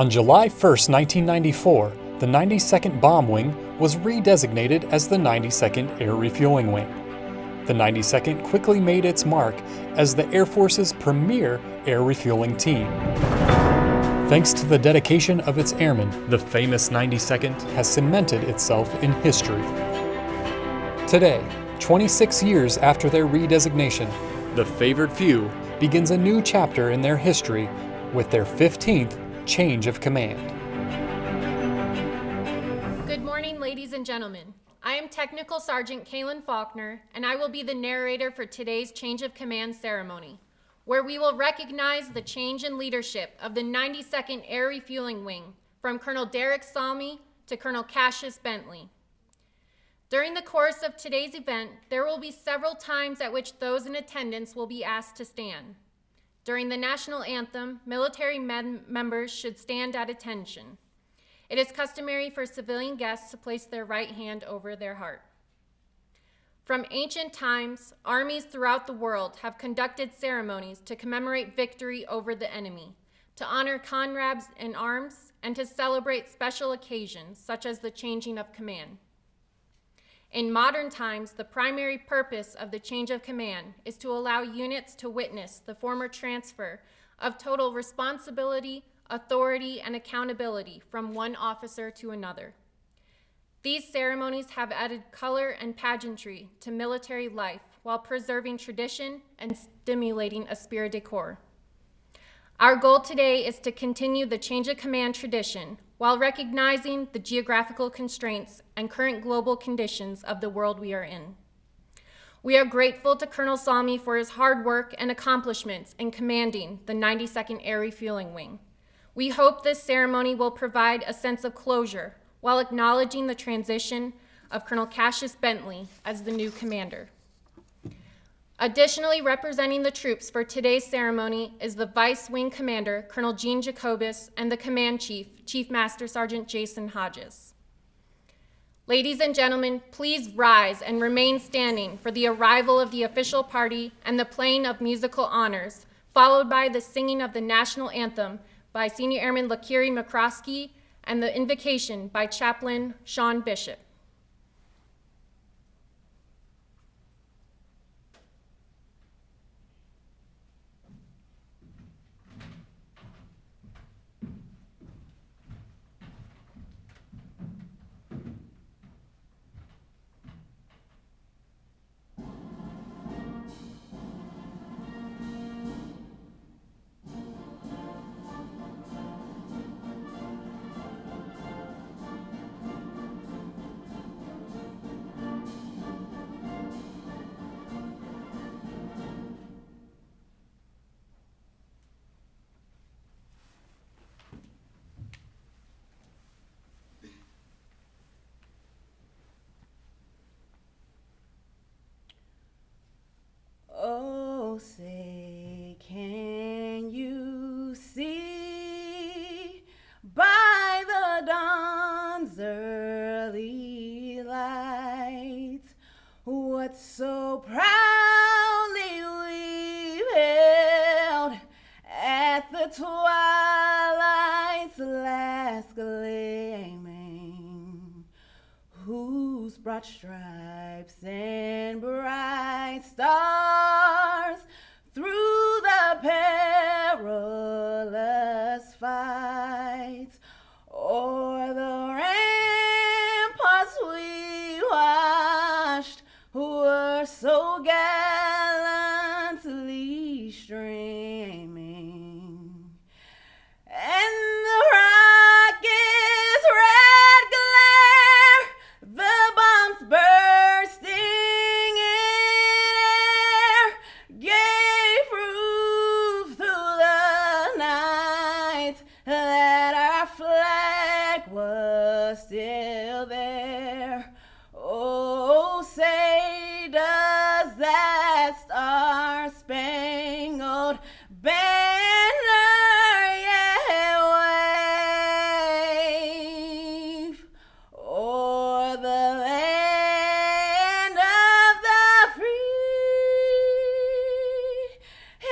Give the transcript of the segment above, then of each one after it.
On July 1st, 1994, the 92nd Bomb Wing was redesignated as the 92nd Air Refueling Wing. The 92nd quickly made its mark as the Air Force's premier air refueling team. Thanks to the dedication of its airmen, the famous 92nd has cemented itself in history. Today, 26 years after their redesignation, the favored few begins a new chapter in their history with their 15th change of command. Good morning, ladies and gentlemen. I am Technical Sergeant Kaylin Faulkner, and I will be the narrator for today's change of command ceremony, where we will recognize the change in leadership of the 92nd Air Refueling Wing from Colonel Derek Salmi to Colonel Cassius Bentley. During the course of today's event, there will be several times at which those in attendance will be asked to stand. During the national anthem, military members should stand at attention. It is customary for civilian guests to place their right hand over their heart. From ancient times, armies throughout the world have conducted ceremonies to commemorate victory over the enemy, to honor comrades in arms, and to celebrate special occasions such as the changing of command. In modern times, the primary purpose of the change of command is to allow units to witness the former transfer of total responsibility, authority, and accountability from one officer to another. These ceremonies have added color and pageantry to military life while preserving tradition and stimulating esprit de corps. Our goal today is to continue the change of command tradition while recognizing the geographical constraints and current global conditions of the world we are in. We are grateful to Colonel Salmi for his hard work and accomplishments in commanding the 92nd Air Refueling Wing. We hope this ceremony will provide a sense of closure while acknowledging the transition of Colonel Cassius Bentley as the new commander. Additionally, representing the troops for today's ceremony is the Vice Wing Commander, Colonel Gene Jacobus, and the Command Chief, Chief Master Sergeant Jason Hodges. Ladies and gentlemen, please rise and remain standing for the arrival of the official party and the playing of musical honors, followed by the singing of the national anthem by Senior Airman Lakiri McCroskey and the invocation by Chaplain Sean Bishop. Oh, say, can you see by the dawn's early light what so proudly we hailed at the twilight's last gleaming, whose broad stripes and bright stars through the perilous fight o'er the ramparts we watched were so gallantly streaming, and the rocket's red glare, the bombs bursting in air, gave proof through the night that our flag was still there. Oh, say does that star-spangled banner yet wave o'er the land of the free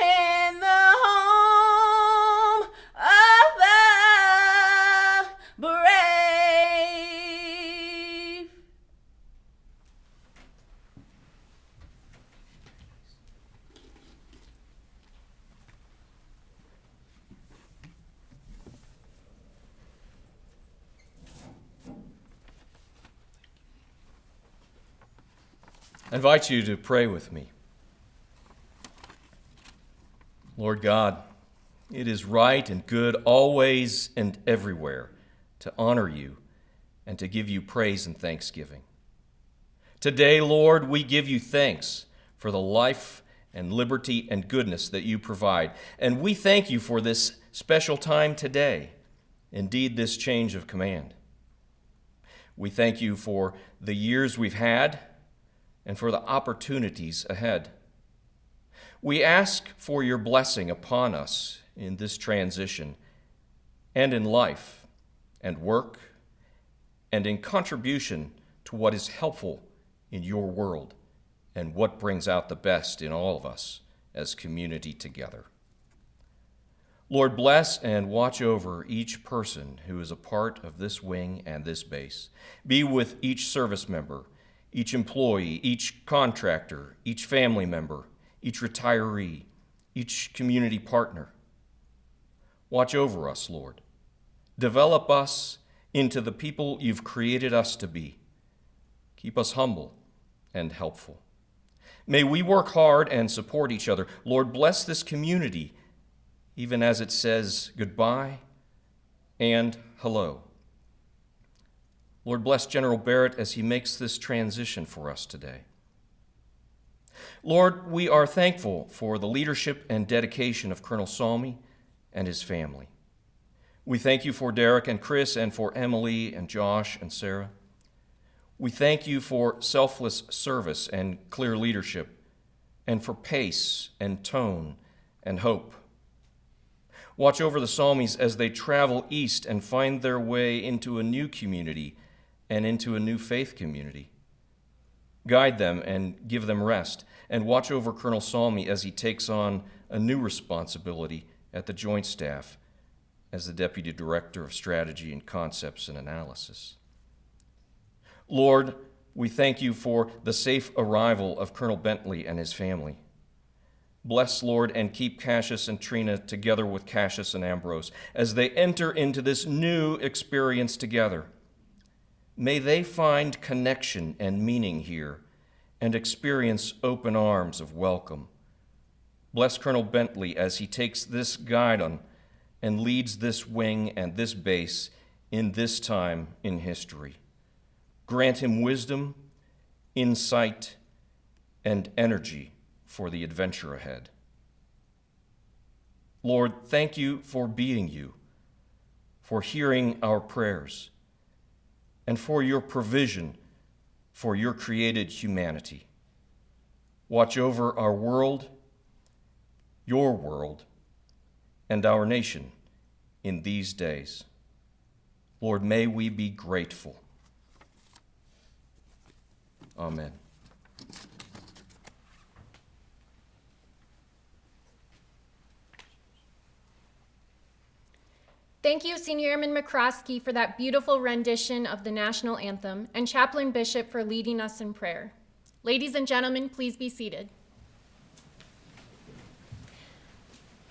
and the home of the I invite you to pray with me. Lord God, it is right and good always and everywhere to honor you and to give you praise and thanksgiving. Today, Lord, we give you thanks for the life and liberty and goodness that you provide. And we thank you for this special time today, indeed this change of command. We thank you for the years we've had and for the opportunities ahead. We ask for your blessing upon us in this transition and in life and work and in contribution to what is helpful in your world and what brings out the best in all of us as community together. Lord, bless and watch over each person who is a part of this wing and this base. Be with each service member, each employee, each contractor, each family member, each retiree, each community partner. Watch over us, Lord. Develop us into the people you've created us to be. Keep us humble and helpful. May we work hard and support each other. Lord, bless this community, even as it says goodbye and hello. Lord, bless General Barrett as he makes this transition for us today. Lord, we are thankful for the leadership and dedication of Colonel Salmi and his family. We thank you for Derek and Chris and for Emily and Josh and Sarah. We thank you for selfless service and clear leadership and for pace and tone and hope. Watch over the Salmis as they travel east and find their way into a new community and into a new faith community. Guide them and give them rest, and watch over Colonel Salmi as he takes on a new responsibility at the Joint Staff as the Deputy Director of Strategy and Concepts and Analysis. Lord, we thank you for the safe arrival of Colonel Bentley and his family. Bless, Lord, and keep Cassius and Trina together with Cassius and Ambrose as they enter into this new experience together. May they find connection and meaning here and experience open arms of welcome. Bless Colonel Bentley as he takes this guidon and leads this wing and this base in this time in history. Grant him wisdom, insight, and energy for the adventure ahead. Lord, thank you for being you, for hearing our prayers, and for your provision for your created humanity. Watch over our world, your world, and our nation in these days. Lord, may we be grateful. Amen. Thank you, Senior Airman McCroskey, for that beautiful rendition of the national anthem, and Chaplain Bishop for leading us in prayer. Ladies and gentlemen, please be seated.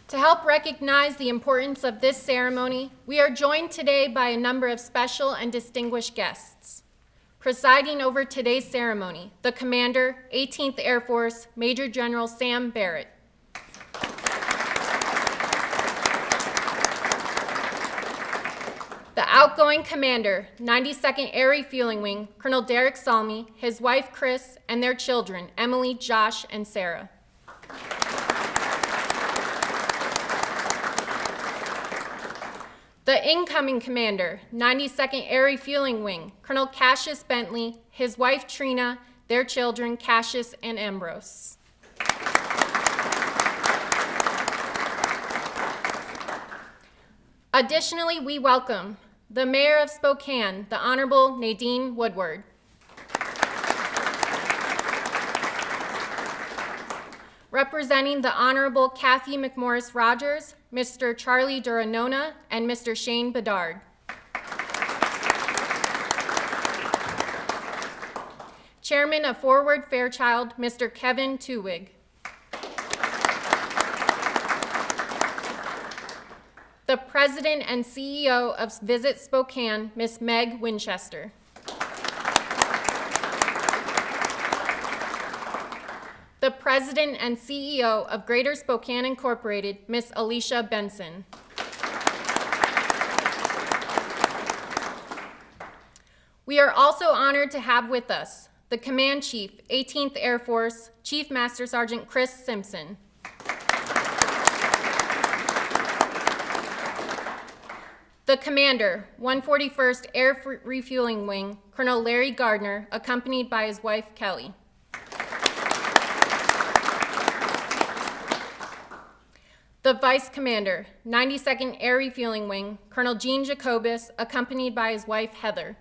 To help recognize the importance of this ceremony, we are joined today by a number of special and distinguished guests. Presiding over today's ceremony, the Commander, 18th Air Force, Major General Sam Barrett. The outgoing Commander, 92nd Air Refueling Wing, Colonel Derek Salmi, his wife Chris, and their children, Emily, Josh, and Sarah. The incoming Commander, 92nd Air Refueling Wing, Colonel Cassius Bentley, his wife Trina, their children, Cassius and Ambrose. Additionally, we welcome the Mayor of Spokane, the Honorable Nadine Woodward. Representing the Honorable Kathy McMorris Rogers, Mr. Charlie Duranona, and Mr. Shane Bedard. Chairman of Forward Fairchild, Mr. Kevin Tuwig. The President and CEO of Visit Spokane, Ms. Meg Winchester. the President and CEO of Greater Spokane Incorporated, Ms. Alicia Benson. We are also honored to have with us the Command Chief, 18th Air Force, Chief Master Sergeant Chris Simpson. The Commander, 141st Air Refueling Wing, Colonel Larry Gardner, accompanied by his wife, Kelly. The Vice Commander, 92nd Air Refueling Wing, Colonel Gene Jacobus, accompanied by his wife, Heather.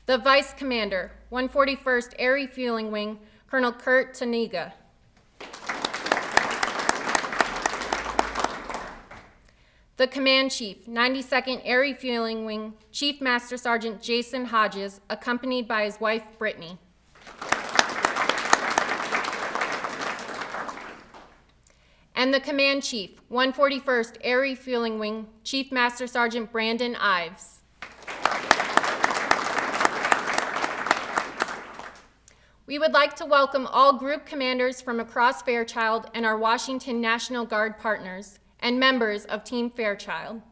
The Vice Commander, 141st Air Refueling Wing, Colonel Kurt Taniga. The Command Chief, 92nd Air Refueling Wing, Chief Master Sergeant Jason Hodges, accompanied by his wife, Brittany. And the Command Chief, 141st Air Refueling Wing, Chief Master Sergeant Brandon Ives. We would like to welcome all group commanders from across Fairchild and our Washington National Guard partners and members of Team Fairchild.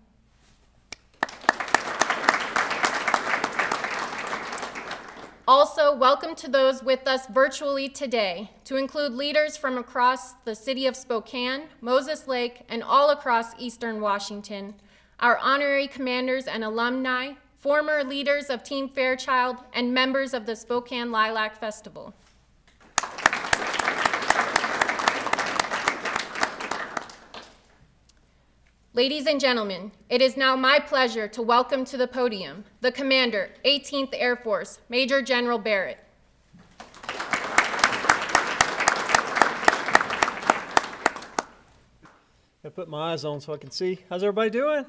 Also, welcome to those with us virtually today, to include leaders from across the city of Spokane, Moses Lake, and all across Eastern Washington, our honorary commanders and alumni, former leaders of Team Fairchild, and members of the Spokane Lilac Festival. Ladies and gentlemen, it is now my pleasure to welcome to the podium the Commander, 18th Air Force, Major General Barrett. I put my eyes on so I can see. How's everybody doing?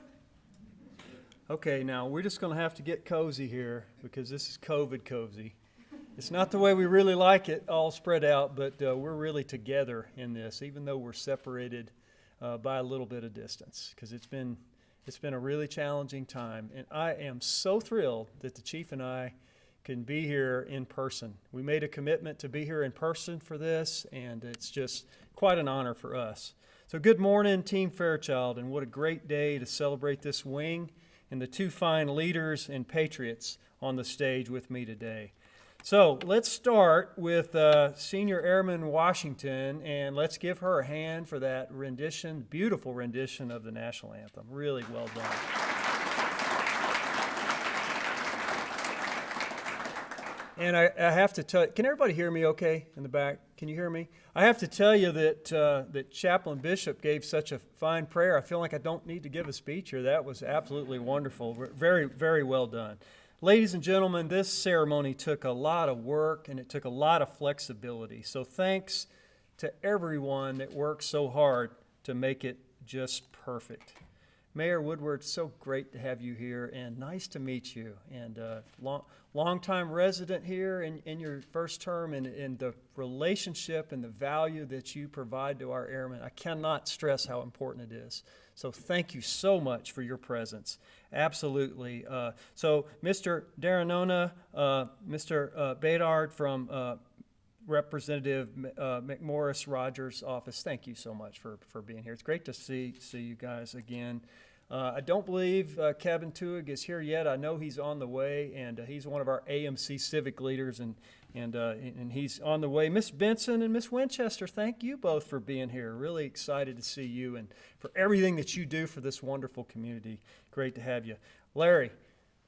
Okay, now we're just going to have to get cozy here because this is COVID cozy. It's not the way we really like it, all spread out, but we're really together in this, even though we're separated by a little bit of distance, because it's been a really challenging time. And I am so thrilled that the Chief and I can be here in person. We made a commitment to be here in person for this, and it's just quite an honor for us. So good morning, Team Fairchild, and what a great day to celebrate this wing and the two fine leaders and patriots on the stage with me today. So let's start with Senior Airman Washington, and let's give her a hand for that rendition, beautiful rendition of the national anthem. Really well done. And I have to tell you, can everybody hear me okay in the back? Can you hear me? I have to tell you that Chaplain Bishop gave such a fine prayer. I feel like I don't need to give a speech here. That was absolutely wonderful. Very, very well done. Ladies and gentlemen, this ceremony took a lot of work and it took a lot of flexibility. So thanks to everyone that worked so hard to make it just perfect. Mayor Woodward, so great to have you here and nice to meet you. And long-time resident here in your first term, and the relationship and the value that you provide to our airmen, I cannot stress how important it is. So thank you so much for your presence. Absolutely. So Mr. Daranona, Mr. Bedard from Representative McMorris Rogers' office, thank you so much for being here. It's great to see you guys again. I don't believe Kevin Tuig is here yet. I know he's on the way, and he's one of our AMC civic leaders, and he's on the way. Miss Benson and Miss Winchester, thank you both for being here. Really excited to see you and for everything that you do for this wonderful community. Great to have you. Larry,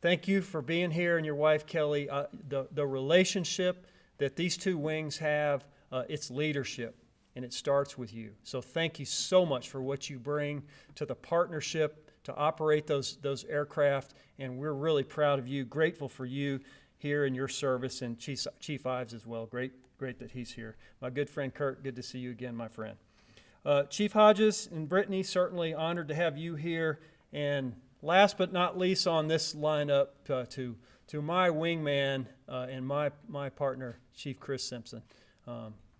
thank you for being here, and your wife Kelly. The relationship that these two wings have, it's leadership, and it starts with you. So thank you so much for what you bring to the partnership to operate those aircraft, and we're really proud of you, grateful for you here in your service, and Chief Ives as well. Great that he's here. My good friend Kurt, good to see you again, my friend. Chief Hodges and Brittany, certainly honored to have you here. And last but not least on this lineup, to my wingman and my partner, Chief Chris Simpson.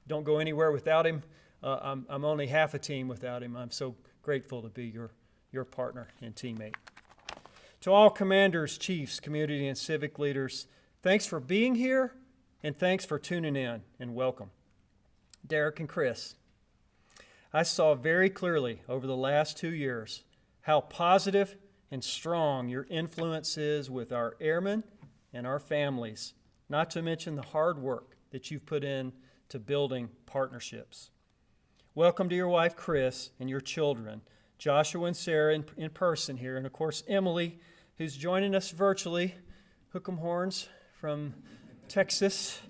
Don't go anywhere without him. I'm only half a team without him. I'm so grateful to be your partner and teammate. To all commanders, chiefs, community, and civic leaders, Thanks for being here, and thanks for tuning in, and welcome. Derek and Chris, I saw very clearly over the last 2 years how positive and strong your influence is with our airmen and our families, not to mention the hard work that you've put in to building partnerships. Welcome to your wife, Chris, and your children, Joshua and Sarah in person here, and of course, Emily, who's joining us virtually, hook 'em horns from Texas.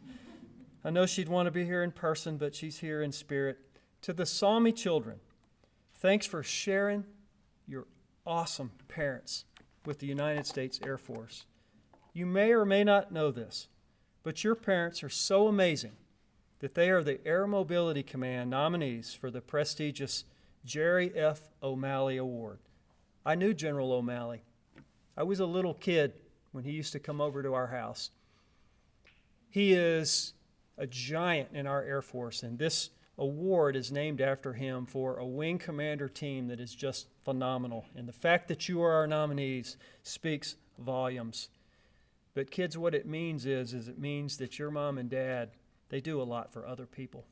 I know she'd want to be here in person, but she's here in spirit. To the Salmi children, thanks for sharing your awesome parents with the United States Air Force. You may or may not know this, but your parents are so amazing that they are the Air Mobility Command nominees for the prestigious Jerry F. O'Malley Award. I knew General O'Malley. I was a little kid when he used to come over to our house. He is a giant in our Air Force, and this award is named after him for a wing commander team that is just phenomenal. And the fact that you are our nominees speaks volumes. But kids, what it means is it means that your mom and dad, they do a lot for other people.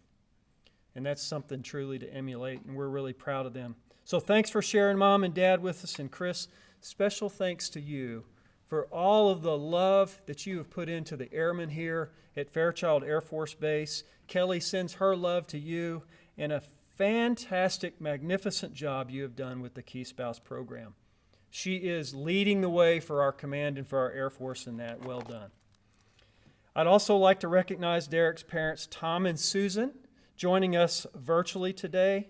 And that's something truly to emulate, and we're really proud of them. So thanks for sharing Mom and Dad with us. And Chris, special thanks to you for all of the love that you have put into the airmen here at Fairchild Air Force Base. Kelly sends her love to you, and a fantastic, magnificent job you have done with the Key Spouse program. She is leading the way for our command and for our Air Force in that. Well done. I'd also like to recognize Derek's parents, Tom and Susan, joining us virtually today.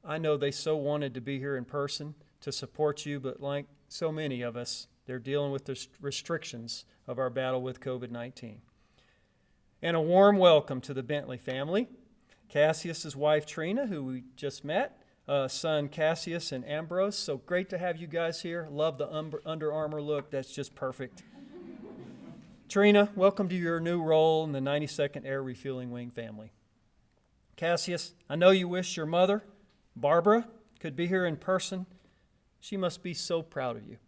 I know they so wanted to be here in person to support you, but like so many of us, they're dealing with the restrictions of our battle with COVID-19. And a warm welcome to the Bentley family, Cassius's wife, Trina, who we just met, son Cassius and Ambrose. So great to have you guys here. Love the Under Armour look. That's just perfect. Trina, welcome to your new role in the 92nd Air Refueling Wing family. Cassius, I know you wish your mother, Barbara, could be here in person. She must be so proud of you,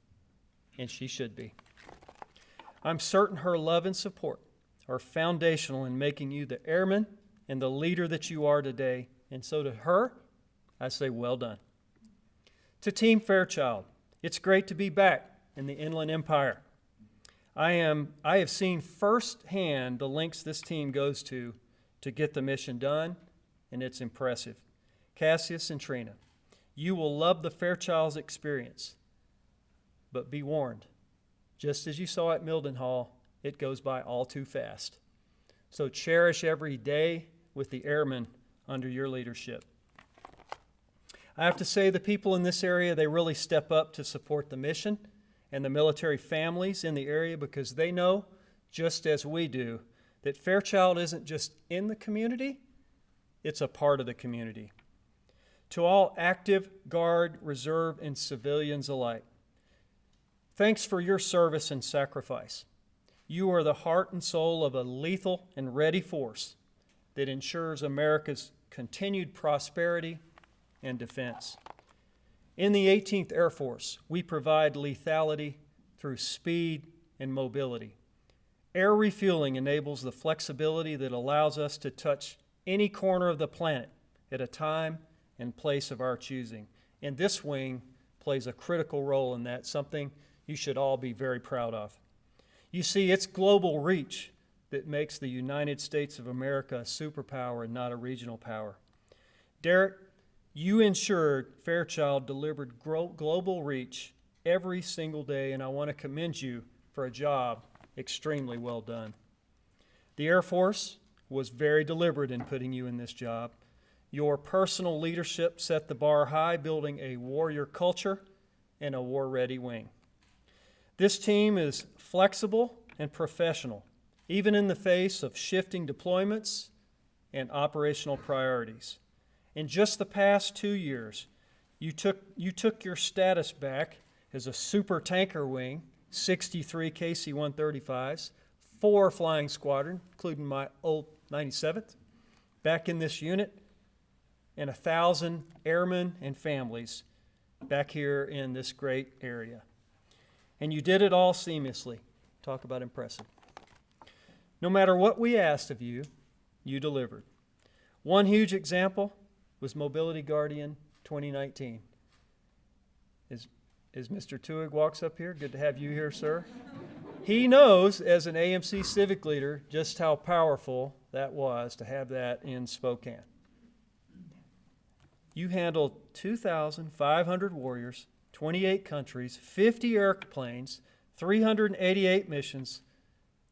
and she should be. I'm certain her love and support are foundational in making you the airman and the leader that you are today, and so to her, I say well done. To Team Fairchild, it's great to be back in the Inland Empire. I have seen firsthand the lengths this team goes to get the mission done, and it's impressive. Cassius and Trina, you will love the Fairchild's experience, but be warned, just as you saw at Mildenhall, it goes by all too fast. So cherish every day with the airmen under your leadership. I have to say the people in this area, they really step up to support the mission and the military families in the area because they know, just as we do, that Fairchild isn't just in the community, it's a part of the community. To all active, Guard, Reserve, and civilians alike, thanks for your service and sacrifice. You are the heart and soul of a lethal and ready force that ensures America's continued prosperity and defense. In the 18th Air Force, we provide lethality through speed and mobility. Air refueling enables the flexibility that allows us to touch any corner of the planet at a time and place of our choosing. And this wing plays a critical role in that, something you should all be very proud of. You see, it's global reach that makes the United States of America a superpower and not a regional power. Derek, you ensured Fairchild delivered global reach every single day, and I want to commend you for a job extremely well done. The Air Force was very deliberate in putting you in this job. Your personal leadership set the bar high, building a warrior culture and a war-ready wing. This team is flexible and professional, even in the face of shifting deployments and operational priorities. In just the past 2 years, you took your status back as a super tanker wing, 63 KC-135s, 4 flying squadron, including my old 97th, back in this unit, and 1,000 airmen and families back here in this great area. And you did it all seamlessly. Talk about impressive. No matter what we asked of you, you delivered. One huge example was Mobility Guardian 2019. As Mr. Tuig walks up here, good to have you here, sir. He knows, as an AMC civic leader, just how powerful that was to have that in Spokane. You handled 2,500 warriors, 28 countries, 50 airplanes, 388 missions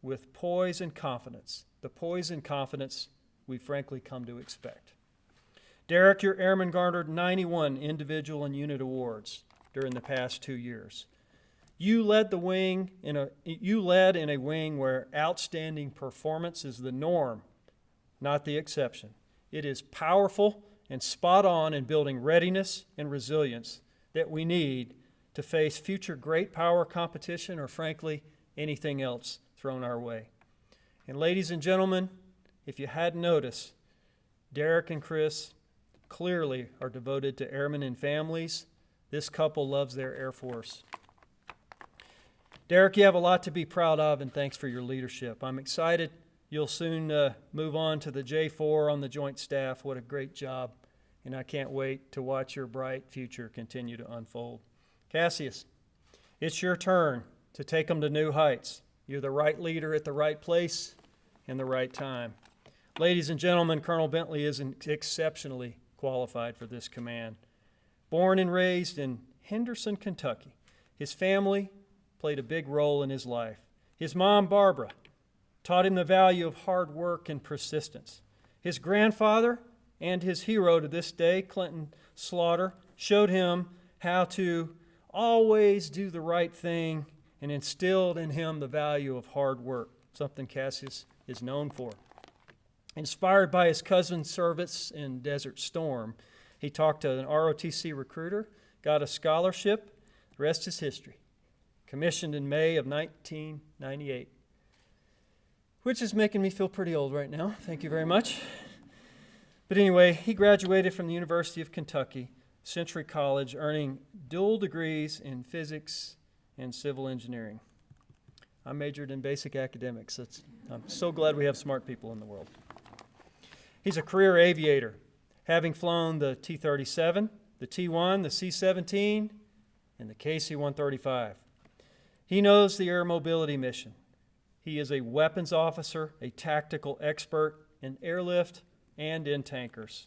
with poise and confidence. The poise and confidence we frankly come to expect. Derek, your airmen garnered 91 individual and unit awards during the past 2 years. You led in a wing where outstanding performance is the norm, not the exception. It is powerful and spot on in building readiness and resilience that we need to face future great power competition or, frankly, anything else thrown our way. And ladies and gentlemen, if you hadn't noticed, Derek and Chris clearly are devoted to airmen and families. This couple loves their Air Force. Derek, you have a lot to be proud of, and thanks for your leadership. I'm excited you'll soon move on to the J4 on the Joint Staff. What a great job, and I can't wait to watch your bright future continue to unfold. Cassius, it's your turn to take them to new heights. You're the right leader at the right place and the right time. Ladies and gentlemen, Colonel Bentley is exceptionally qualified for this command. Born and raised in Henderson, Kentucky, his family played a big role in his life. His mom, Barbara, taught him the value of hard work and persistence. His grandfather and his hero to this day, Clinton Slaughter, showed him how to always do the right thing and instilled in him the value of hard work, something Cassius is known for. Inspired by his cousin's service in Desert Storm, he talked to an ROTC recruiter, got a scholarship. The rest is history. Commissioned in May of 1998, which is making me feel pretty old right now. Thank you very much. But anyway, he graduated from the University of Kentucky, Century College, earning dual degrees in physics and civil engineering. I majored in basic academics. I'm so glad we have smart people in the world. He's a career aviator, having flown the T-37, the T-1, the C-17, and the KC-135. He knows the air mobility mission. He is a weapons officer, a tactical expert in airlift and in tankers.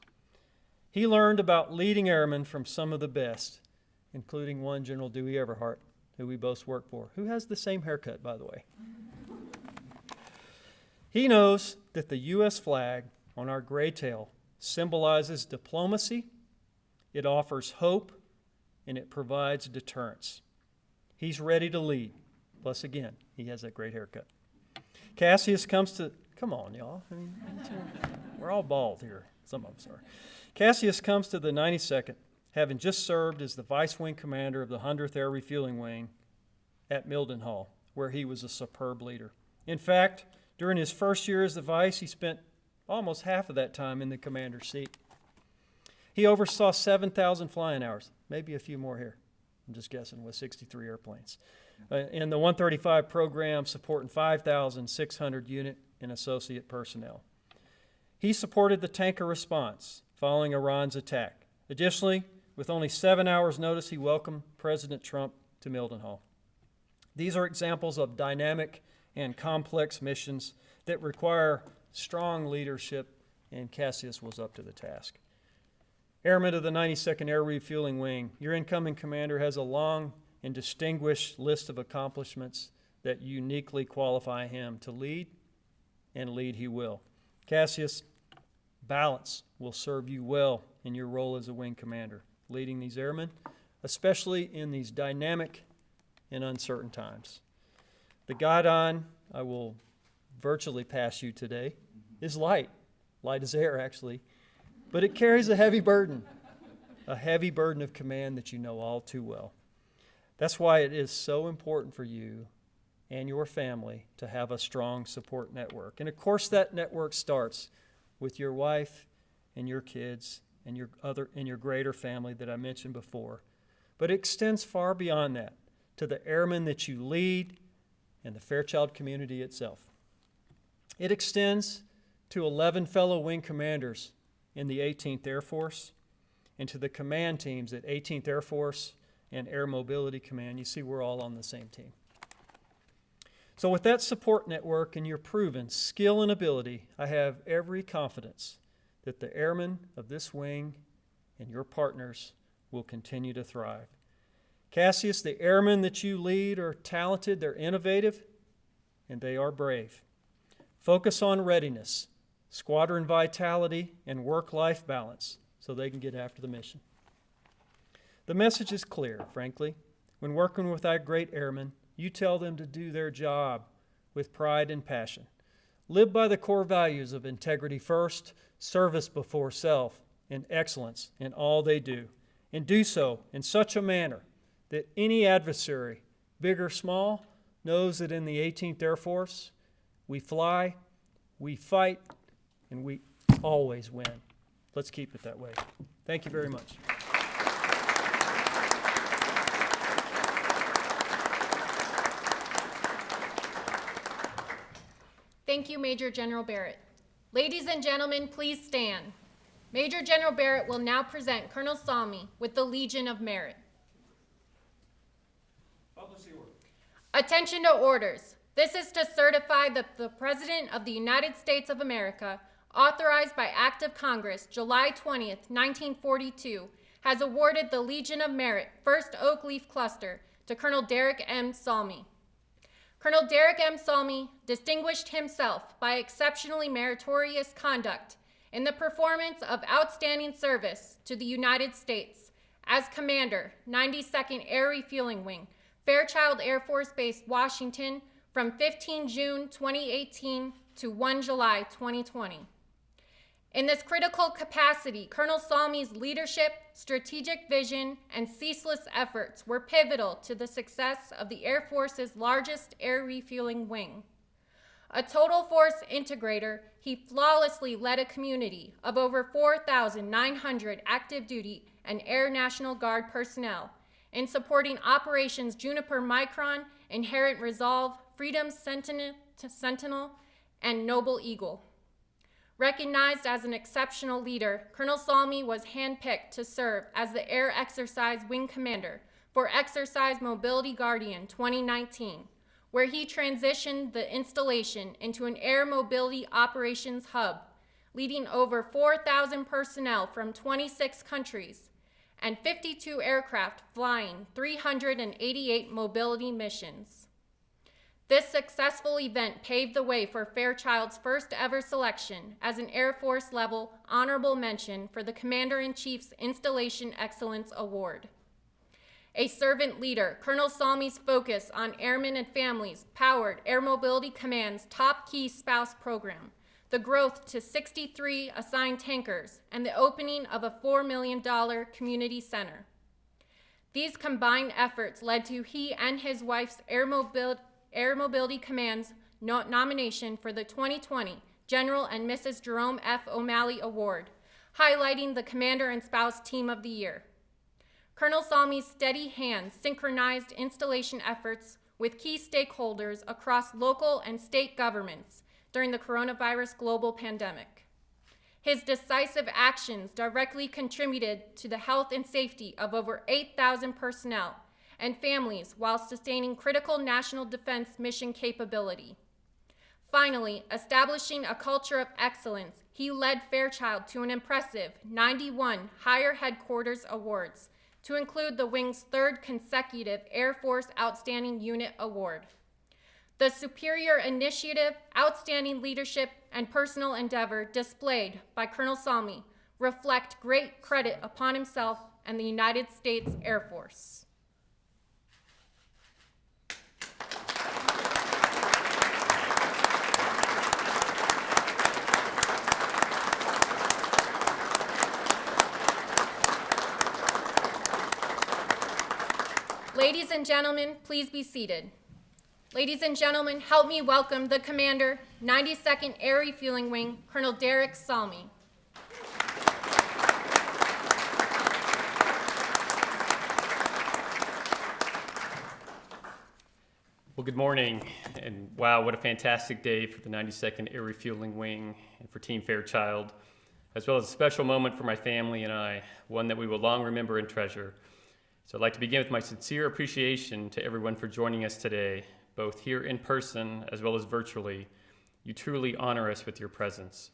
He learned about leading airmen from some of the best, including one General Dewey Everhart, who we both work for, who has the same haircut, by the way. He knows that the U.S. flag on our gray tail symbolizes diplomacy, it offers hope, and it provides deterrence. He's ready to lead. Plus, again, he has that great haircut. Cassius comes to, come on, y'all. I mean, we're all bald here. Some of us are. Cassius comes to the 92nd, having just served as the Vice Wing Commander of the 100th Air Refueling Wing at Mildenhall, where he was a superb leader. In fact, during his first year as the Vice, he spent almost half of that time in the commander's seat. He oversaw 7,000 flying hours, maybe a few more here. I'm just guessing, with 63 airplanes. In the 135 program, supporting 5,600 unit and associate personnel. He supported the tanker response following Iran's attack. Additionally, with only 7 hours' notice, he welcomed President Trump to Mildenhall. These are examples of dynamic and complex missions that require strong leadership, and Cassius was up to the task. Airman of the 92nd Air Refueling Wing, your incoming commander has a long and distinguished list of accomplishments that uniquely qualify him to lead, and lead he will. Cassius, balance will serve you well in your role as a wing commander, leading these airmen, especially in these dynamic and uncertain times. The guidon I will virtually pass you today is light as air actually, but it carries a heavy burden of command that you know all too well. That's why it is so important for you and your family to have a strong support network. And of course, that network starts with your wife and your kids and your greater family that I mentioned before. But it extends far beyond that to the airmen that you lead and the Fairchild community itself. It extends to 11 fellow wing commanders in the 18th Air Force and to the command teams at 18th Air Force and Air Mobility Command. You see, we're all on the same team. So with that support network and your proven skill and ability, I have every confidence that the airmen of this wing and your partners will continue to thrive. Cassius, the airmen that you lead are talented, they're innovative, and they are brave. Focus on readiness, squadron vitality, and work-life balance so they can get after the mission. The message is clear, frankly. When working with our great airmen, you tell them to do their job with pride and passion. Live by the core values of integrity first, service before self, and excellence in all they do. And do so in such a manner that any adversary, big or small, knows that in the 18th Air Force, we fly, we fight, and we always win. Let's keep it that way. Thank you very much. Thank you, Major General Barrett. Ladies and gentlemen, please stand. Major General Barrett will now present Colonel Salmi with the Legion of Merit. Attention to orders. This is to certify that the President of the United States of America, authorized by Act of Congress, July 20th, 1942, has awarded the Legion of Merit, 1st Oak Leaf Cluster, to Colonel Derek M. Salmi. Colonel Derek M. Salmi distinguished himself by exceptionally meritorious conduct in the performance of outstanding service to the United States as Commander, 92nd Air Refueling Wing, Fairchild Air Force Base, Washington, from 15 June 2018 to 1 July 2020. In this critical capacity, Colonel Salmi's leadership, strategic vision, and ceaseless efforts were pivotal to the success of the Air Force's largest air refueling wing. A total force integrator, he flawlessly led a community of over 4,900 active duty and Air National Guard personnel in supporting Operations Juniper Micron, Inherent Resolve, Freedom Sentinel, and Noble Eagle. Recognized as an exceptional leader, Colonel Salmi was handpicked to serve as the Air Exercise Wing Commander for Exercise Mobility Guardian 2019, where he transitioned the installation into an air mobility operations hub, leading over 4,000 personnel from 26 countries and 52 aircraft flying 388 mobility missions. This successful event paved the way for Fairchild's first ever selection as an Air Force level honorable mention for the Commander-in-Chief's Installation Excellence Award. A servant leader, Colonel Salmi's focus on airmen and families powered Air Mobility Command's Top Key Spouse program, the growth to 63 assigned tankers, and the opening of a $4 million community center. These combined efforts led to he and his wife's Air Mobility Command's nomination for the 2020 General and Mrs. Jerome F. O'Malley Award, highlighting the Commander and Spouse Team of the Year. Colonel Salmi's steady hands synchronized installation efforts with key stakeholders across local and state governments during the coronavirus global pandemic. His decisive actions directly contributed to the health and safety of over 8,000 personnel and families while sustaining critical national defense mission capability. Finally, establishing a culture of excellence, he led Fairchild to an impressive 91 Higher Headquarters Awards, to include the wing's third consecutive Air Force Outstanding Unit Award. The superior initiative, outstanding leadership, and personal endeavor displayed by Colonel Salmi reflect great credit upon himself and the United States Air Force. Ladies and gentlemen, please be seated. Ladies and gentlemen, help me welcome the Commander, 92nd Air Refueling Wing, Colonel Derek Salmi. Well, good morning, and wow, what a fantastic day for the 92nd Air Refueling Wing and for Team Fairchild, as well as a special moment for my family and I, one that we will long remember and treasure. So I'd like to begin with my sincere appreciation to everyone for joining us today, both here in person as well as virtually. You truly honor us with your presence.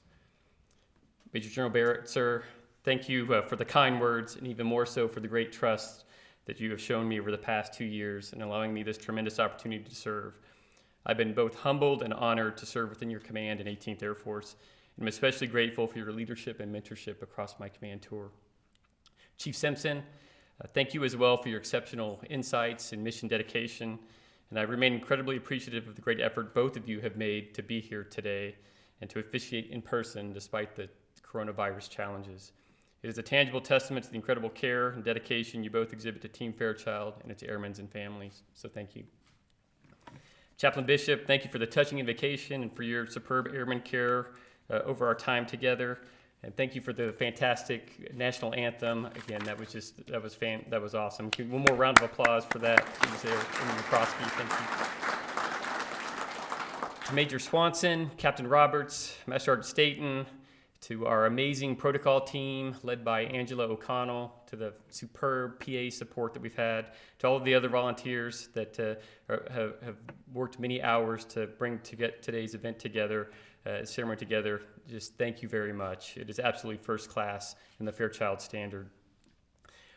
Major General Barrett, sir, thank you for the kind words, and even more so for the great trust that you have shown me over the past 2 years in allowing me this tremendous opportunity to serve. I've been both humbled and honored to serve within your command in 18th Air Force, and I'm especially grateful for your leadership and mentorship across my command tour. Chief Simpson, thank you as well for your exceptional insights and mission dedication, and I remain incredibly appreciative of the great effort both of you have made to be here today and to officiate in person despite the coronavirus challenges. It is a tangible testament to the incredible care and dedication you both exhibit to Team Fairchild and its airmen and families, so thank you. Chaplain Bishop, thank you for the touching invocation and for your superb airman care over our time together, and thank you for the fantastic national anthem. Again, that was awesome. One more round of applause for that. McCroskey, thank you. To Major Swanson, Captain Roberts, Master Sergeant Staten, to our amazing protocol team led by Angela O'Connell, to the superb PA support that we've had, to all of the other volunteers that have worked many hours to get today's event together, ceremony together. Just thank you very much. It is absolutely first class in the Fairchild standard.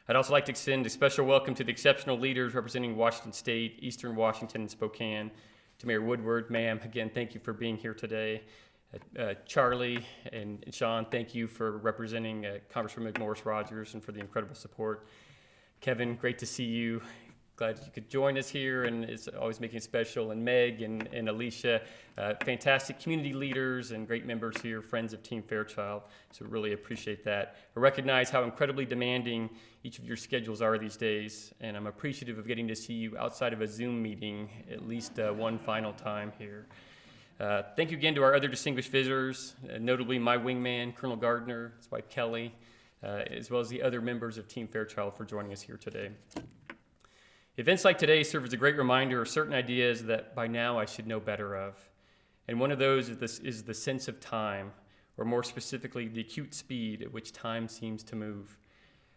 I'd also like to extend a special welcome to the exceptional leaders representing Washington State, Eastern Washington, and Spokane. To Mayor Woodward, ma'am, again, thank you for being here today. Charlie and Sean, thank you for representing Congressman McMorris Rogers and for the incredible support. Kevin, great to see you. Glad you could join us here, and it's always making it special. And Meg and Alicia, fantastic community leaders and great members here, friends of Team Fairchild, so really appreciate that. I recognize how incredibly demanding each of your schedules are these days, and I'm appreciative of getting to see you outside of a Zoom meeting at least one final time here. Thank you again to our other distinguished visitors, notably my wingman, Colonel Gardner, his wife Kelly, as well as the other members of Team Fairchild for joining us here today. Events like today serve as a great reminder of certain ideas that by now I should know better of. And one of those is the sense of time, or more specifically, the acute speed at which time seems to move.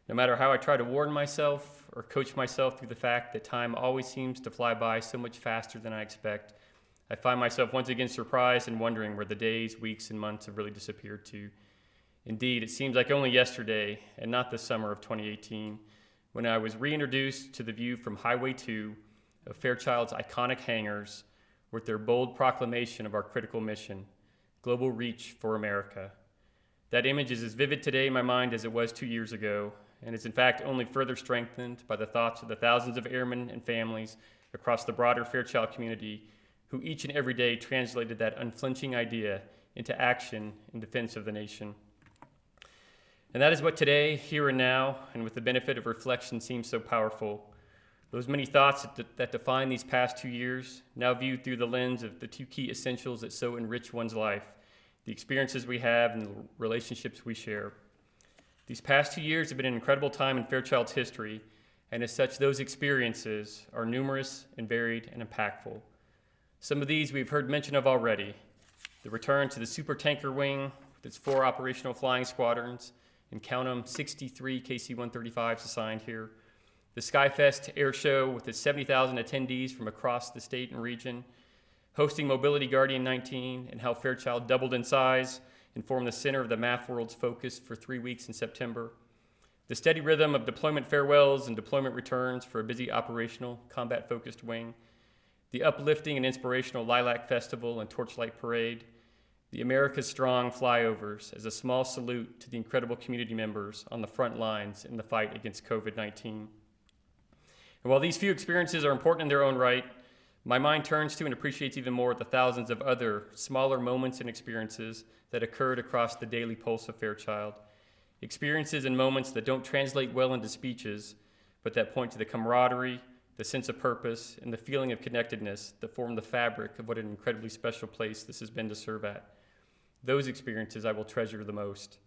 No matter how I try to warn myself or coach myself through the fact that time always seems to fly by so much faster than I expect, I find myself once again surprised and wondering where the days, weeks, and months have really disappeared to. Indeed, it seems like only yesterday, and not the summer of 2018, when I was reintroduced to the view from Highway 2 of Fairchild's iconic hangars with their bold proclamation of our critical mission, global reach for America. That image is as vivid today in my mind as it was 2 years ago, and is in fact only further strengthened by the thoughts of the thousands of airmen and families across the broader Fairchild community who each and every day translated that unflinching idea into action in defense of the nation. And that is what today, here and now, and with the benefit of reflection seems so powerful. Those many thoughts that define these past 2 years, now viewed through the lens of the two key essentials that so enrich one's life, the experiences we have and the relationships we share. These past 2 years have been an incredible time in Fairchild's history, and as such, those experiences are numerous and varied and impactful. Some of these we've heard mention of already. The return to the supertanker wing with its 4 operational flying squadrons, and count them, 63 KC-135s assigned here. The Skyfest Air Show with its 70,000 attendees from across the state and region. Hosting Mobility Guardian 19 and how Fairchild doubled in size and formed the center of the math world's focus for 3 weeks in September. The steady rhythm of deployment farewells and deployment returns for a busy operational, combat-focused wing. The uplifting and inspirational Lilac Festival and Torchlight Parade, the America's Strong flyovers as a small salute to the incredible community members on the front lines in the fight against COVID-19. And while these few experiences are important in their own right, my mind turns to and appreciates even more the thousands of other smaller moments and experiences that occurred across the daily pulse of Fairchild. Experiences and moments that don't translate well into speeches, but that point to the camaraderie, the sense of purpose, and the feeling of connectedness that form the fabric of what an incredibly special place this has been to serve at. Those experiences I will treasure the most.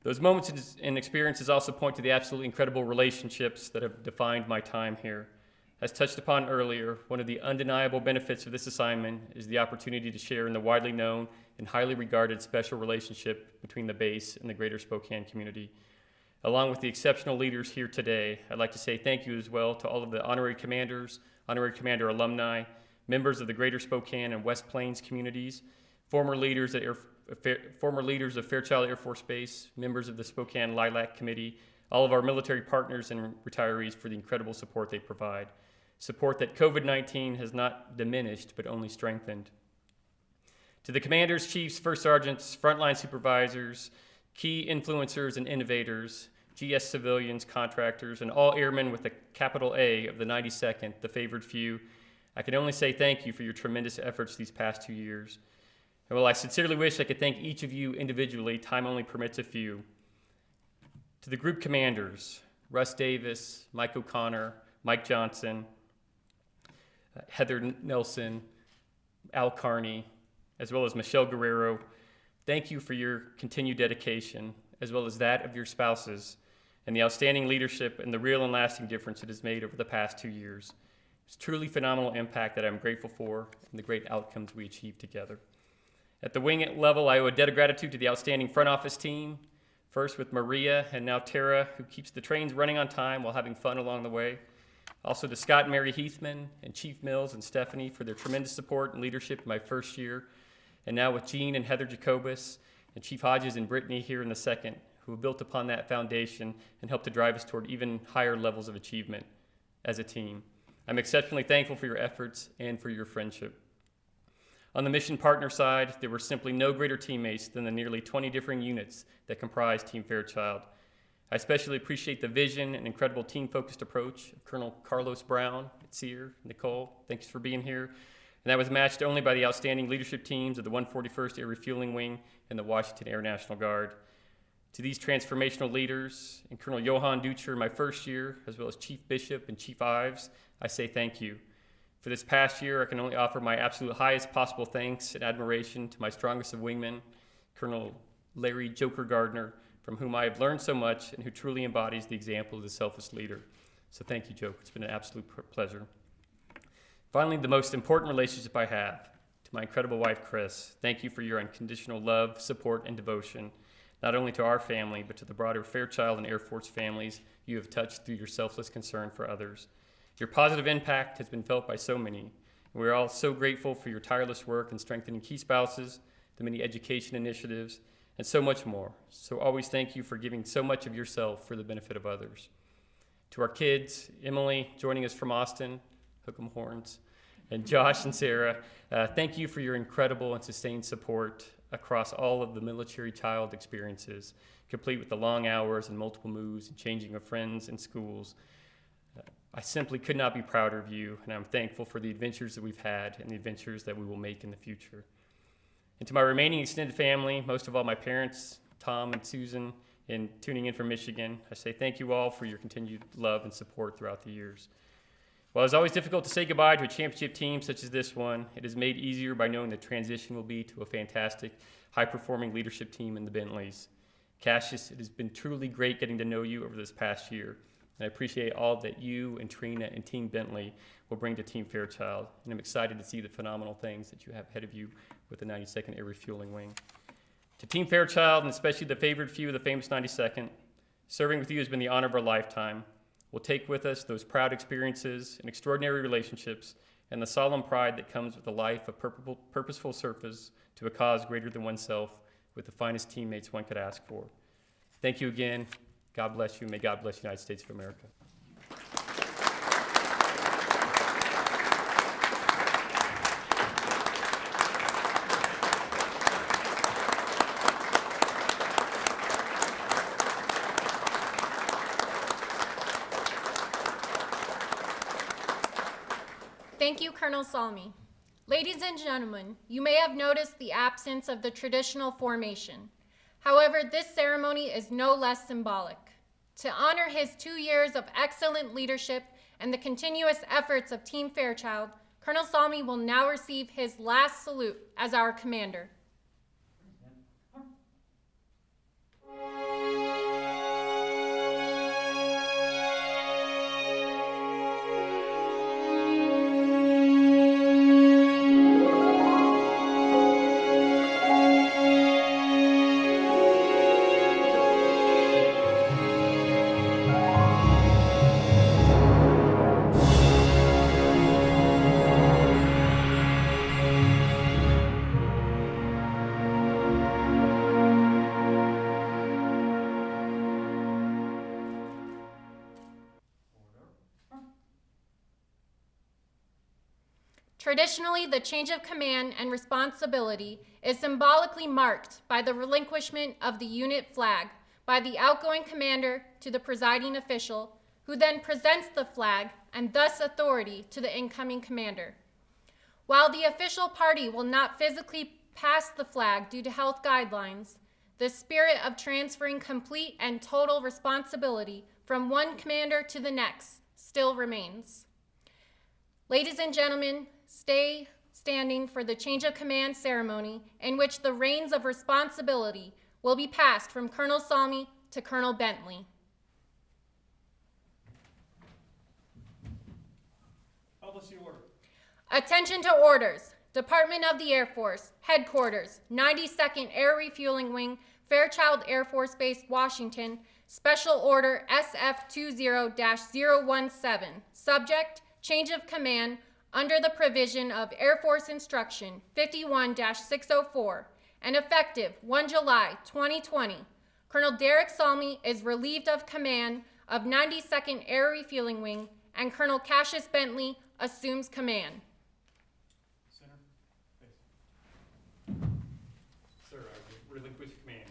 Those moments and experiences also point to the absolutely incredible relationships that have defined my time here. As touched upon earlier, one of the undeniable benefits of this assignment is the opportunity to share in the widely known and highly regarded special relationship between the base and the greater Spokane community. Along with the exceptional leaders here today, I'd like to say thank you as well to all of the honorary commanders, honorary commander alumni, members of the greater Spokane and West Plains communities, former leaders of Fairchild Air Force Base, members of the Spokane Lilac Committee, all of our military partners and retirees for the incredible support they provide. Support that COVID-19 has not diminished, but only strengthened. To the commanders, chiefs, first sergeants, frontline supervisors, key influencers and innovators, GS civilians, contractors, and all airmen with a capital A of the 92nd, the favored few, I can only say thank you for your tremendous efforts these past 2 years. And while I sincerely wish I could thank each of you individually, time only permits a few. To the group commanders, Russ Davis, Mike O'Connor, Mike Johnson, Heather Nelson, Al Carney, as well as Michelle Guerrero, thank you for your continued dedication, as well as that of your spouses, and the outstanding leadership and the real and lasting difference it has made over the past 2 years. It's truly phenomenal impact that I'm grateful for and the great outcomes we achieved together. At the wing level, I owe a debt of gratitude to the outstanding front office team, first with Maria and now Tara, who keeps the trains running on time while having fun along the way. Also to Scott and Mary Heathman and Chief Mills and Stephanie for their tremendous support and leadership in my first year. And now with Jean and Heather Jacobus and Chief Hodges and Brittany here in the second, who have built upon that foundation and helped to drive us toward even higher levels of achievement as a team. I'm exceptionally thankful for your efforts and for your friendship. On the mission partner side, there were simply no greater teammates than the nearly 20 differing units that comprise Team Fairchild. I especially appreciate the vision and incredible team-focused approach of Colonel Carlos Brown, Sear, Nicole. Thanks for being here. And that was matched only by the outstanding leadership teams of the 141st Air Refueling Wing and the Washington Air National Guard. To these transformational leaders and Colonel Johan Ducher, my first year, as well as Chief Bishop and Chief Ives, I say thank you. For this past year, I can only offer my absolute highest possible thanks and admiration to my strongest of wingmen, Colonel Larry Joker Gardner, from whom I have learned so much and who truly embodies the example of the selfless leader. So thank you, Joker. It's been an absolute pleasure. Finally, the most important relationship I have, to my incredible wife, Chris. Thank you for your unconditional love, support, and devotion, not only to our family, but to the broader Fairchild and Air Force families you have touched through your selfless concern for others. Your positive impact has been felt by so many. And we're all so grateful for your tireless work in strengthening key spouses, the many education initiatives, and so much more. So always thank you for giving so much of yourself for the benefit of others. To our kids, Emily joining us from Austin, hook 'em horns, and Josh and Sarah, thank you for your incredible and sustained support across all of the military child experiences, complete with the long hours and multiple moves and changing of friends and schools. I simply could not be prouder of you, and I'm thankful for the adventures that we've had and the adventures that we will make in the future. And to my remaining extended family, most of all my parents, Tom and Susan, and tuning in from Michigan, I say thank you all for your continued love and support throughout the years. While it's always difficult to say goodbye to a championship team such as this one, it is made easier by knowing the transition will be to a fantastic, high-performing leadership team in the Bentleys. Cassius, it has been truly great getting to know you over this past year, and I appreciate all that you and Trina and Team Bentley will bring to Team Fairchild, and I'm excited to see the phenomenal things that you have ahead of you with the 92nd Air Refueling Wing. To Team Fairchild, and especially the favored few of the famous 92nd, serving with you has been the honor of our lifetime. We'll take with us those proud experiences and extraordinary relationships and the solemn pride that comes with a life of purposeful service to a cause greater than oneself with the finest teammates one could ask for. Thank you again. God bless you. May God bless the United States of America. Thank you, Colonel Salmi. Ladies and gentlemen, you may have noticed the absence of the traditional formation. However, this ceremony is no less symbolic. To honor his 2 years of excellent leadership and the continuous efforts of Team Fairchild, Colonel Salmi will now receive his last salute as our commander. Traditionally, the change of command and responsibility is symbolically marked by the relinquishment of the unit flag by the outgoing commander to the presiding official, who then presents the flag and thus authority to the incoming commander. While the official party will not physically pass the flag due to health guidelines, the spirit of transferring complete and total responsibility from one commander to the next still remains. Ladies and gentlemen, stay standing for the change of command ceremony in which the reins of responsibility will be passed from Colonel Salmi to Colonel Bentley. Publish the order. Attention to orders. Department of the Air Force, Headquarters, 92nd Air Refueling Wing, Fairchild Air Force Base, Washington, Special Order SF20-017. Subject, change of command under the provision of Air Force Instruction 51-604 and effective 1 July 2020. Colonel Derek Salmi is relieved of command of 92nd Air Refueling Wing and Colonel Cassius Bentley assumes command. Center, face. Sir, I relinquish command.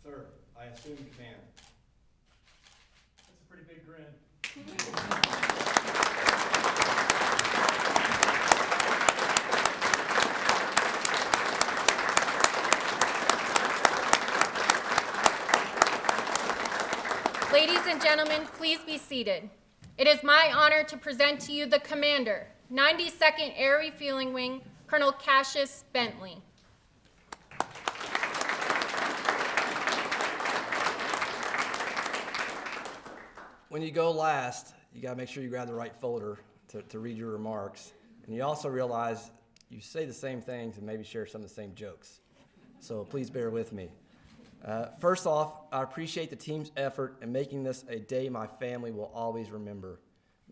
Sir, I assume command. That's a pretty big grin. Ladies and gentlemen, please be seated. It is my honor to present to you the commander, 92nd Air Refueling Wing, Colonel Cassius Bentley. When you go last, you got to make sure you grab the right folder to read your remarks. And you also realize you say the same things and maybe share some of the same jokes. So please bear with me. First off, I appreciate the team's effort in making this a day my family will always remember.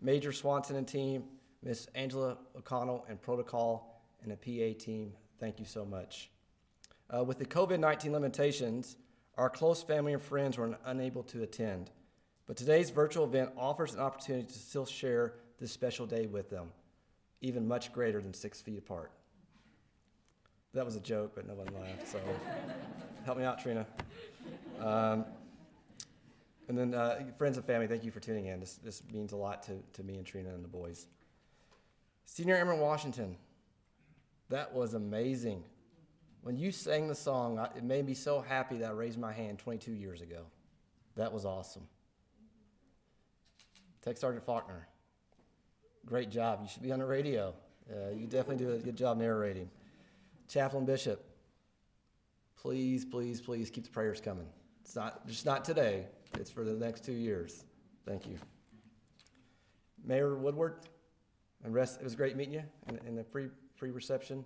Major Swanson and team, Miss Angela O'Connell and protocol, and the PA team, thank you so much. With the COVID-19 limitations, our close family and friends were unable to attend. But today's virtual event offers an opportunity to still share this special day with them, even much greater than 6 feet apart. That was a joke, but no one laughed, so help me out, Trina. And then friends and family, thank you for tuning in. This means a lot to me and Trina and the boys. Senior Airman Washington, that was amazing. When you sang the song, it made me so happy that I raised my hand 22 years ago. That was awesome. Tech Sergeant Faulkner, great job. You should be on the radio. You definitely do a good job narrating. Chaplain Bishop, please, please, please keep the prayers coming. It's not just not today. It's for the next 2 years. Thank you. Mayor Woodward, and rest. It was great meeting you in the pre-reception.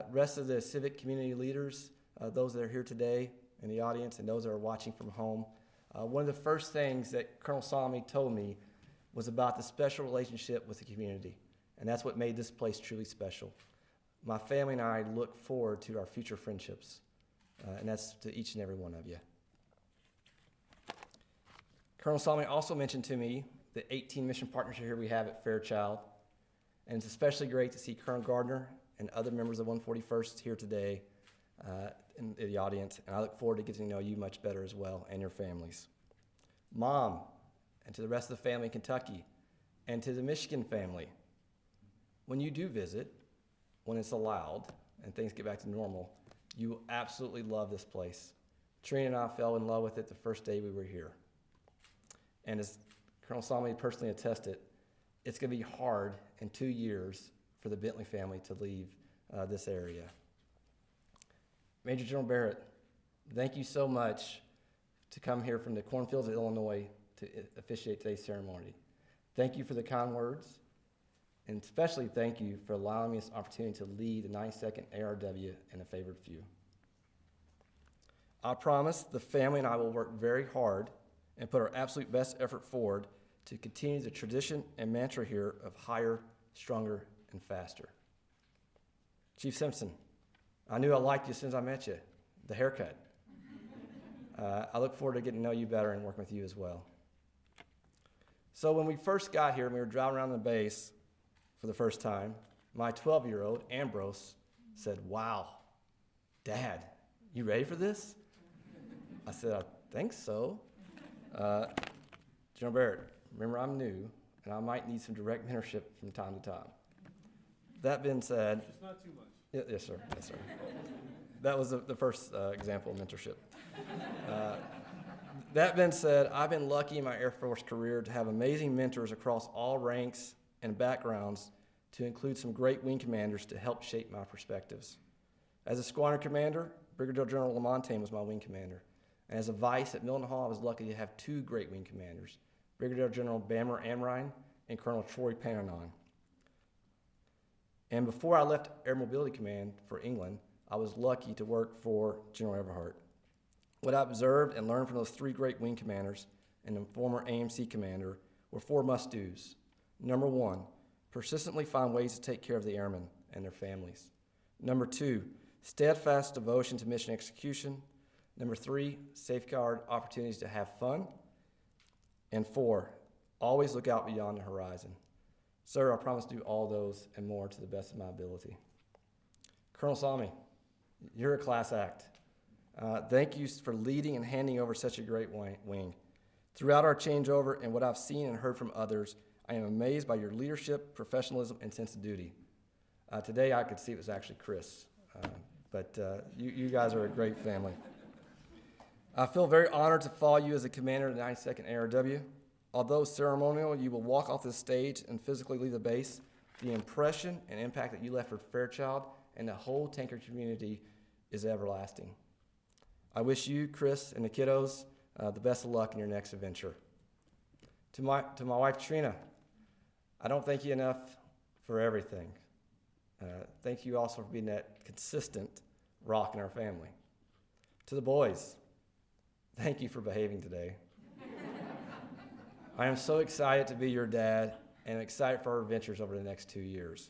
Rest of the civic community leaders, those that are here today in the audience, and those that are watching from home. One of the first things that Colonel Salmi told me was about the special relationship with the community, and that's what made this place truly special. My family and I look forward to our future friendships, and that's to each and every one of you. Colonel Salmi also mentioned to me the 18 mission partnership here we have at Fairchild, and it's especially great to see Colonel Gardner and other members of 141st here today in the audience, and I look forward to getting to know you much better as well and your families. Mom, and to the rest of the family in Kentucky, and to the Michigan family, when you do visit, when it's allowed and things get back to normal, you will absolutely love this place. Trina and I fell in love with it the first day we were here. And as Colonel Salmi personally attested, it's going to be hard in 2 years for the Bentley family to leave this area. Major General Barrett, thank you so much to come here from the cornfields of Illinois to officiate today's ceremony. Thank you for the kind words, and especially thank you for allowing me this opportunity to lead the 92nd ARW in a favored few. I promise the family and I will work very hard and put our absolute best effort forward to continue the tradition and mantra here of higher, stronger, and faster. Chief Simpson, I knew I liked you as soon as I met you. The haircut. I look forward to getting to know you better and working with you as well. So when we first got here and we were driving around the base for the first time, my 12-year-old, Ambrose, said, "Wow, Dad, you ready for this?" I said, "I think so." General Barrett, remember I'm new, and I might need some direct mentorship from time to time. That being said... Just not too much. Yes, sir. Yes, sir. That was the first example of mentorship. That being said, I've been lucky in my Air Force career to have amazing mentors across all ranks and backgrounds, to include some great wing commanders to help shape my perspectives. As a squadron commander, Brigadier General Lamontagne was my wing commander. And as a vice at Milton Hall, I was lucky to have two great wing commanders, Brigadier General Bammer Amrine and Colonel Troy Pananon. And before I left Air Mobility Command for England, I was lucky to work for General Everhart. What I observed and learned from those three great wing commanders and the former AMC commander were 4 must-dos. Number 1, persistently find ways to take care of the airmen and their families. Number 2, steadfast devotion to mission execution. Number 3, safeguard opportunities to have fun. And 4, always look out beyond the horizon. Sir, I promise to do all those and more to the best of my ability. Colonel Salmi, you're a class act. Thank you for leading and handing over such a great wing. Throughout our changeover and what I've seen and heard from others, I am amazed by your leadership, professionalism, and sense of duty. Today I could see it was actually Chris, but you guys are a great family. I feel very honored to follow you as a commander of the 92nd ARW. Although ceremonial, you will walk off the stage and physically leave the base, the impression and impact that you left for Fairchild and the whole tanker community is everlasting. I wish you, Chris, and the kiddos the best of luck in your next adventure. To my wife, Trina, I don't thank you enough for everything. Thank you also for being that consistent rock in our family. To the boys, thank you for behaving today. I am so excited to be your dad and excited for our adventures over the next 2 years.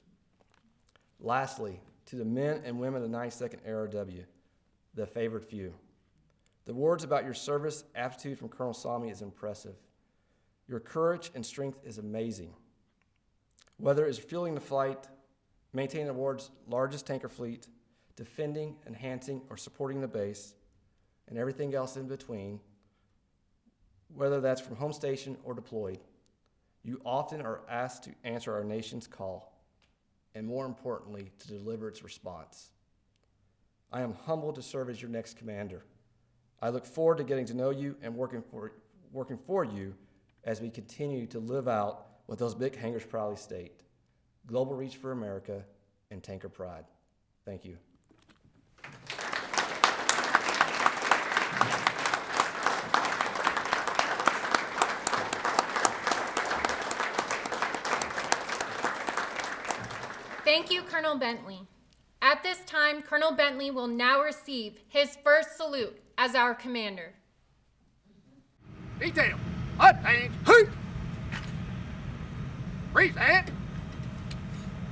Lastly, to the men and women of the 92nd ARW, the favored few. The words about your service aptitude from Colonel Salmi is impressive. Your courage and strength is amazing. Whether it's fueling the flight, maintaining the world's largest tanker fleet, defending, enhancing, or supporting the base, and everything else in between, whether that's from home station or deployed, you often are asked to answer our nation's call, and more importantly, to deliver its response. I am humbled to serve as your next commander. I look forward to getting to know you and working for you as we continue to live out what those big hangars proudly state: global reach for America and tanker pride. Thank you. Thank you, Colonel Bentley. At this time, Colonel Bentley will now receive his first salute as our commander. Detail, advance, hoot! Present,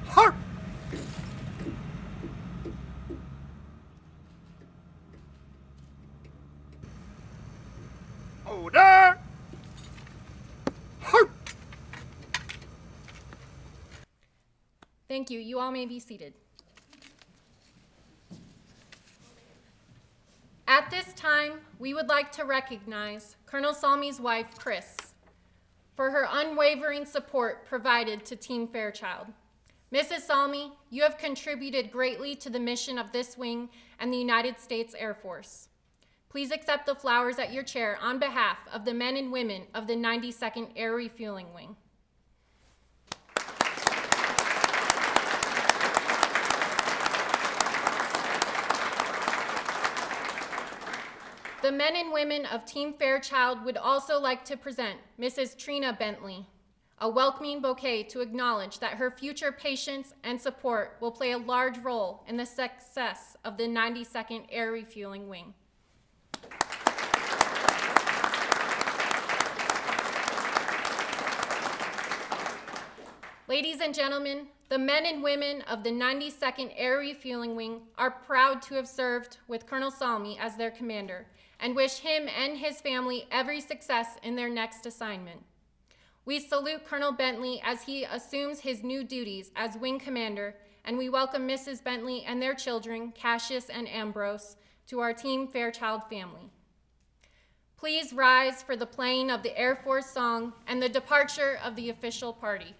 harp! Order! Harp! Thank you. You all may be seated. At this time, we would like to recognize Colonel Salmi's wife, Chris, for her unwavering support provided to Team Fairchild. Mrs. Salmi, you have contributed greatly to the mission of this wing and the United States Air Force. Please accept the flowers at your chair on behalf of the men and women of the 92nd Air Refueling Wing. The men and women of Team Fairchild would also like to present Mrs. Trina Bentley a welcoming bouquet to acknowledge that her future patience and support will play a large role in the success of the 92nd Air Refueling Wing. Ladies and gentlemen, the men and women of the 92nd Air Refueling Wing are proud to have served with Colonel Salmi as their commander and wish him and his family every success in their next assignment. We salute Colonel Bentley as he assumes his new duties as wing commander, and we welcome Mrs. Bentley and their children, Cassius and Ambrose, to our Team Fairchild family. Please rise for the playing of the Air Force song and the departure of the official party.